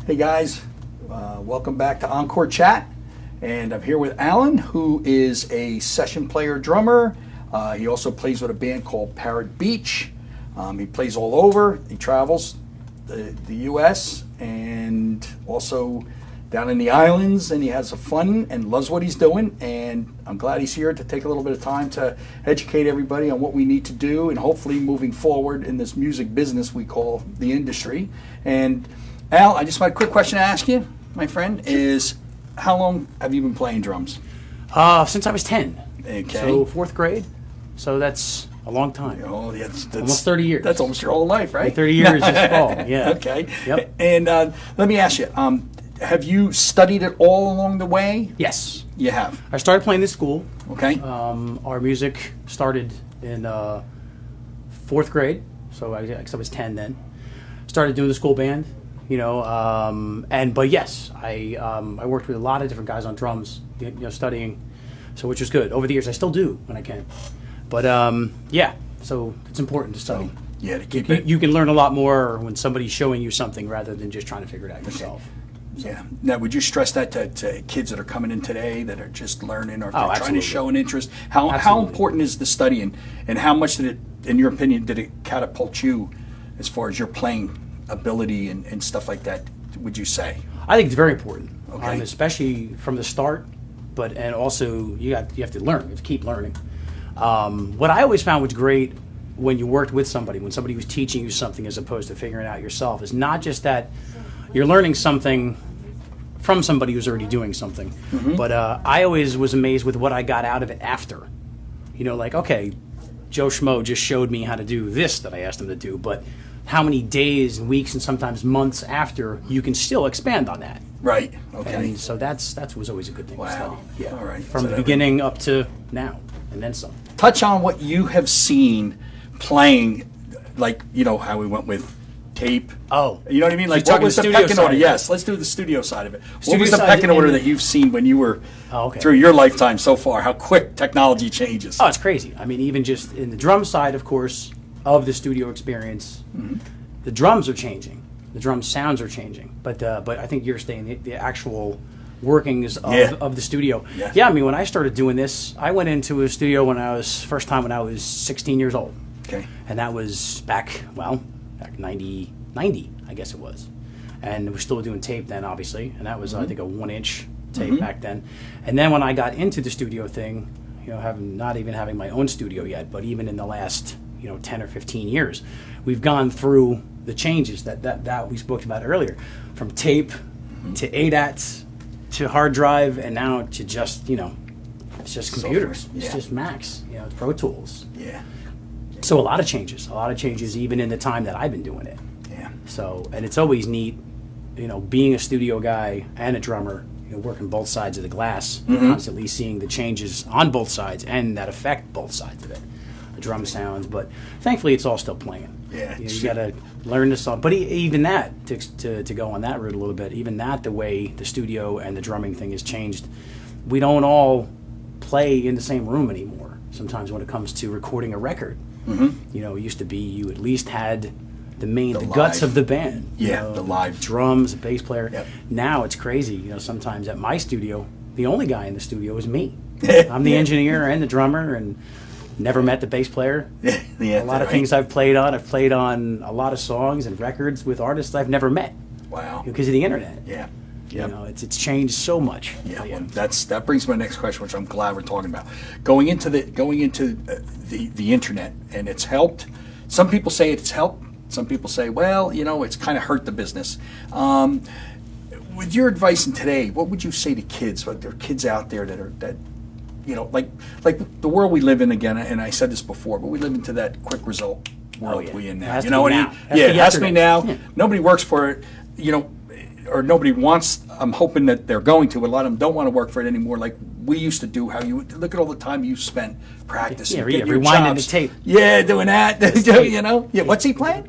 Hey guys, welcome back to Encore Chat, and I'm here with Alan, who is a session player drummer. He also plays with a band called Parrot Beach. He plays all over. He travels the U.S. and also down in the islands, and he has fun and loves what he's doing. And I'm glad he's here to take a little bit of time to educate everybody on what we need to do, and hopefully moving forward in this music business we call the industry. And Al, I just have a quick question to ask you, my friend, is how long have you been playing drums? Since I was 10. Okay. So 4th grade. So that's a long time. Oh, that's almost 30 years. That's almost your whole life, right? 30 years this fall, yeah. Okay. Yep. And let me ask you, have you studied it all along the way? Yes. You have? I started playing this school. Okay. Our music started in 4th grade. So I was 10 then. Started doing the school band. But yes, I worked with a lot of different guys on drums, studying, so which was good. Over the years, I still do when I can. But yeah, so it's important to study. Yeah, to keep it. You can learn a lot more when somebody's showing you something rather than just trying to figure it out yourself. So. Yeah. Now, would you stress that to kids that are coming in today that are just learning or if they're trying absolutely. to show an interest? How important is the studying, and how much did it, in your opinion, did it catapult you as far as your playing ability and stuff like that, would you say? I think it's very important, okay. Especially from the start, and also you have to learn, you have to keep learning. What I always found was great when you worked with somebody, when somebody was teaching you something as opposed to figuring it out yourself, is not just that you're learning something from somebody who's already doing something, but I always was amazed with what I got out of it after. Okay, Joe Schmo just showed me how to do this that I asked him to do, but how many days and weeks and sometimes months after you can still expand on that. Right. Okay. And so that was always a good thing to study. Yeah. All right. From the beginning up to now, and then some. Touch on what you have seen playing, like how we went with tape. Oh. You know what I mean? Like, You're what was the talking the pecking studio order? side. Yes. Let's do the studio side of it. What Studio was the side pecking order in- that you've seen when you were through your lifetime so far? How quick technology changes. Oh, it's crazy. I mean, even just in the drum side, of course, of the studio experience. The drums are changing. The drum sounds are changing. But I think you're saying the actual workings of the studio. Yeah. Yeah, I mean, when I started doing this, I went into a studio when I was 16 years old. Okay. And that was back 90, I guess it was. And we were still doing tape then, obviously. And that was, I think, a 1-inch tape back then. And then when I got into the studio thing, not even having my own studio yet, but even in the last 10 or 15 years, we've gone through the changes that we spoke about earlier, from tape to ADATs to hard drive, and now to just it's just computers. Software. It's just Macs, it's Pro Tools. Yeah. So a lot of changes even in the time that I've been doing it. Yeah. So, and it's always neat, being a studio guy and a drummer, working both sides of the glass, constantly seeing the changes on both sides and that affect both sides of it. The drum sounds, but thankfully it's all still playing. Yeah, you got to learn the song. But even that, to go on that route a little bit, even that, the way the studio and the drumming thing has changed, we don't all play in the same room anymore. Sometimes when it comes to recording a record, it used to be you at least had the guts of the band. Yeah, the live drums, the bass player. Yep. Now it's crazy. Sometimes at my studio, the only guy in the studio is me. I'm the engineer and the drummer, and never met the bass player. A lot of things I've played on a lot of songs and records with artists I've never met. Wow. Because of the internet. Yeah. It's changed so much. Yeah. Well, that brings me to my next question, which I'm glad we're talking about. Going into the internet, and it's helped. Some people say it's helped. Some people say, well, it's kind of hurt the business. With your advice in today, what would you say to kids? Like, there are kids out there that like the world we live in again, and I said this before, but we live into that quick result world we in now. You know what I mean? Yeah, it has to be now. Yeah. Nobody works for it, or nobody wants. I'm hoping that they're going to. A lot of them don't want to work for it anymore, like we used to do. How you look at all the time you spent practicing, getting your rewinding chops. the tape. Yeah, doing that. Yeah. What's he playing?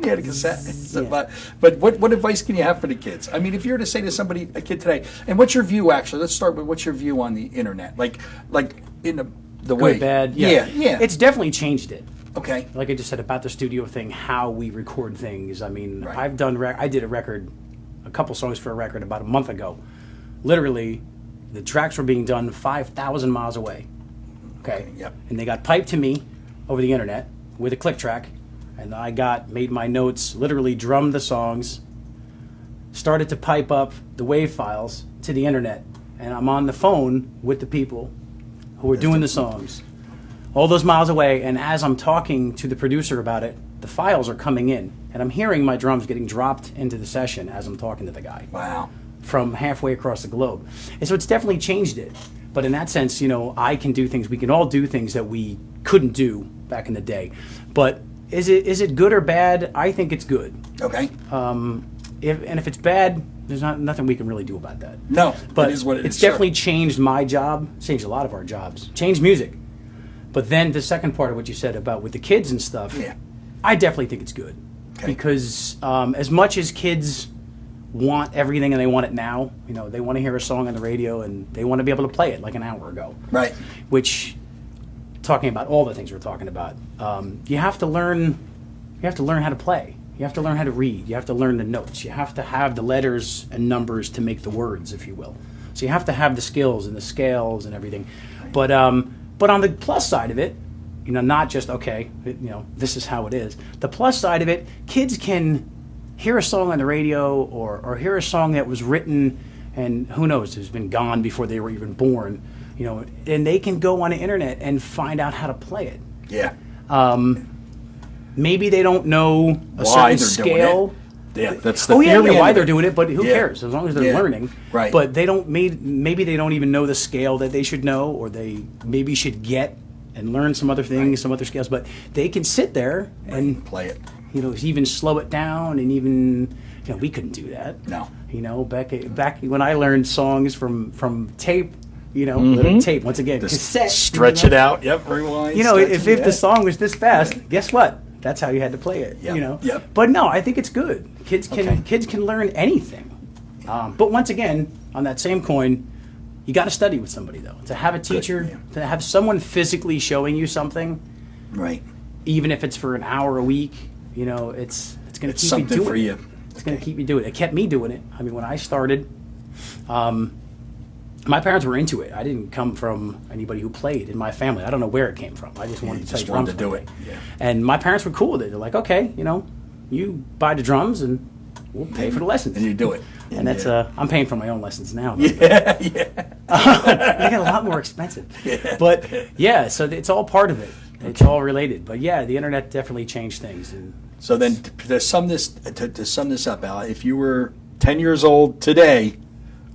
Yeah, the cassette. But what advice can you have for the kids? I mean, if you were to say to somebody, a kid today, and what's your view? Actually, let's start with what's your view on the internet, like in the way Good, bad. Yeah. It's definitely changed it. Okay. Like I just said about the studio thing, how we record things. I mean, Right. I did a record a couple songs for a record about a month ago. Literally, the tracks were being done 5,000 miles away. Okay. Yep. And they got piped to me over the internet with a click track, and I made my notes, literally drummed the songs, started to pipe up the WAV files to the internet, and I'm on the phone with the people who were doing the songs all those miles away, and as I'm talking to the producer about it, the files are coming in, and I'm hearing my drums getting dropped into the session as I'm talking to the guy. Wow. From halfway across the globe. And so it's definitely changed it. But in that sense, I can do things, we can all do things that we couldn't do back in the day. But is it good or bad? I think it's good. Okay. If it's bad, there's nothing we can really do about that. No, but it is what it is. It's definitely changed my job, changed a lot of our jobs, changed music. But then the second part of what you said about with the kids and stuff, yeah. I definitely think it's good. Okay. Because as much as kids want everything and they want it now, they want to hear a song on the radio and they want to be able to play it like an hour ago. Right. Which, talking about all the things we're talking about, you have to learn how to play. You have to learn how to read. You have to learn the notes. You have to have the letters and numbers to make the words, if you will. So you have to have the skills and the scales and everything. Right. But on the plus side of it, not just, this is how it is. The plus side of it, kids can hear a song on the radio or hear a song that was written and who knows, has been gone before they were even born, and they can go on the internet and find out how to play it. Yeah. Maybe they don't know a certain scale. Yeah, that's the theory. Yeah, why they're doing it, but who cares? As long as they're learning. Right. But they don't. Maybe they don't even know the scale that they should know, or they maybe should get and learn some other things, some other scales. But they can sit there and play it. Even slow it down, and even we couldn't do that. No. Back when I learned songs from tape. Little tape once again, cassette. Stretch it out. Yep. Rewind. If the song was this fast, guess what? That's how you had to play it. Yep. Yep. But no, I think it's good. Kids can learn anything. But once again, on that same coin, you got to study with somebody though. To have a teacher, to have someone physically showing you something, right? Even if it's for an hour a week, it's going to keep you doing something for it. you. It's going to keep you doing it. It kept me doing it. I mean, when I started, my parents were into it. I didn't come from anybody who played in my family. I don't know where it came from. I just wanted to play drums. To do it. Yeah. And my parents were cool with it. They're like, okay, you buy the drums and we'll pay for the lessons. And you do it. And that's I'm paying for my own lessons now. Yeah. They get a lot more expensive. Yeah. But yeah, so it's all part of it. It's all related. But yeah, the internet definitely changed things. And so then to sum this up, Al, if you were 10 years old today,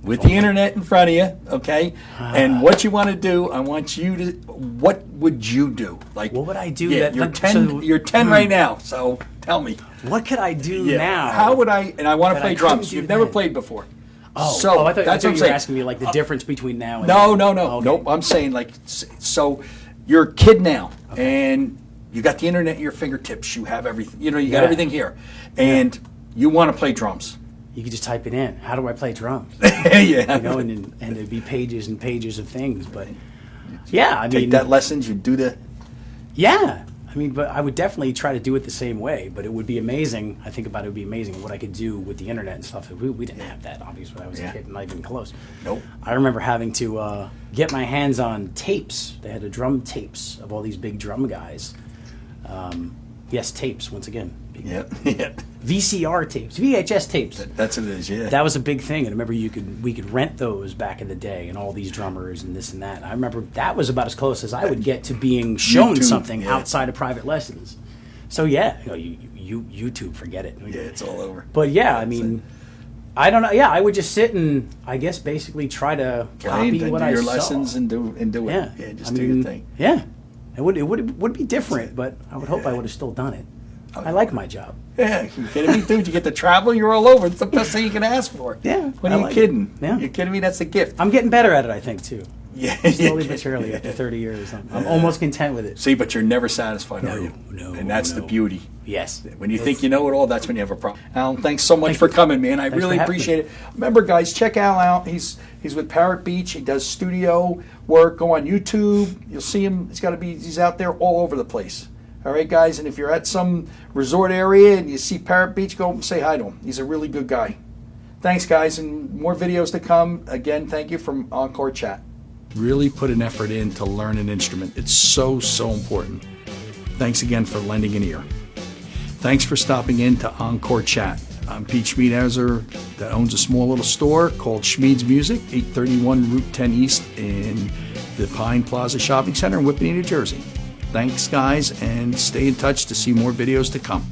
with the internet in front of you, okay, and what you want to do, I want you to. What would you do? Like, what would I do? Yeah, you're 10. You're 10 right now. So tell me. What could I do now? How would I? And I want to play drums. You've never played before. Oh, I thought you were asking me like the difference between now and no. Okay. Nope. I'm saying like, so you're a kid now, and you got the internet at your fingertips. You have everything. You got everything here, and you want to play drums. You could just type it in. How do I play drums? Yeah. And there'd be pages and pages of things. But yeah, I mean, take that lessons. You do the. Yeah, I mean, but I would definitely try to do it the same way. But it would be amazing. I think about it would be amazing what I could do with the internet and stuff. We didn't have that obviously when I was a kid, not even close. Nope. I remember having to get my hands on tapes. They had the drum tapes of all these big drum guys. Yes, tapes once again. Yeah. VCR tapes, VHS tapes. That's what it is, yeah. That was a big thing, and I remember we could rent those back in the day, and all these drummers and this and that. I remember that was about as close as I would get to being shown something outside of private lessons. So yeah, YouTube, forget it. Yeah, it's all over. But yeah, I mean, I don't know. Yeah, I would just sit and I guess basically try to copy what I saw. Do your lessons and do it. Yeah, just do your thing. Yeah, it would be different, but I would hope I would have still done it. I like my job. Yeah, you kidding me, dude? You get to travel, you're all over. It's the best thing you can ask for. Yeah. What are you kidding? Yeah. You're kidding me? That's a gift. I'm getting better at it, I think, too. Yeah. Slowly but surely, after 30 years. I'm almost content with it. See, but you're never satisfied, are you? No. And that's the beauty. Yes. When you think you know it all, that's when you have a problem. Alan, thanks so much for coming, man. I really appreciate it. Remember, guys, check Al out. He's with Parrot Beach. He does studio work. Go on YouTube. You'll see him. He's out there all over the place. All right, guys, and if you're at some resort area and you see Parrot Beach, go say hi to him. He's a really good guy. Thanks, guys, and more videos to come. Again, thank you from Encore Chat. Really put an effort in to learn an instrument. It's so, so important. Thanks again for lending an ear. Thanks for stopping in to Encore Chat. I'm Pete Schmiedhauser that owns a small little store called Schmied's Music, 831 Route 10 East in the Pine Plaza Shopping Center in Whippany, New Jersey. Thanks, guys, and stay in touch to see more videos to come.